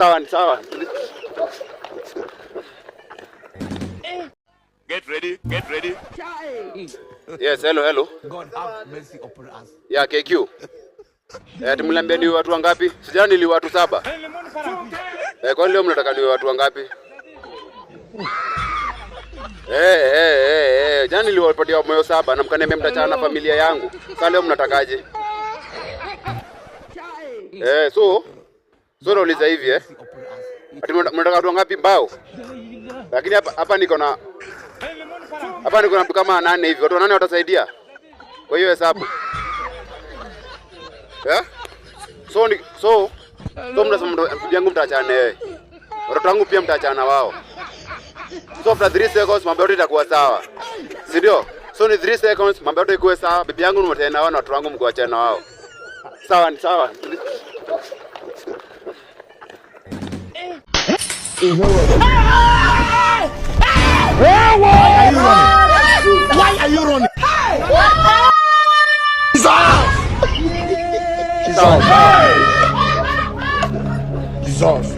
Sawa sawa. Get ready, get ready. Yes, hello. God have mercy upon us. Yeah, KQ. Tumlambia ni watu wangapi? Sijani ni watu 7. Kwa leo mnataka ni watu wangapi? Jana niliwapatia moyo 7 na mkaniambia mtachana na familia yangu. Sasa leo mnatakaje? So nauliza hivi ati mnataka watu wangapi mbao? Lakini hapa niko na mtu kama 8 hivi. Watu 8 watasaidia. Kwa hiyo hesabu. So mnasema mtu yangu mtachana naye. Watoto wangu pia mtachana wao. So after 3 seconds mambo yote itakuwa sawa. Si ndio? So ni 3 seconds mambo yote ikuwe sawa. Bibi yangu nimtena nao na watu wangu mkuachana wao. Sawa ni sawa. Why are you running? Jesus!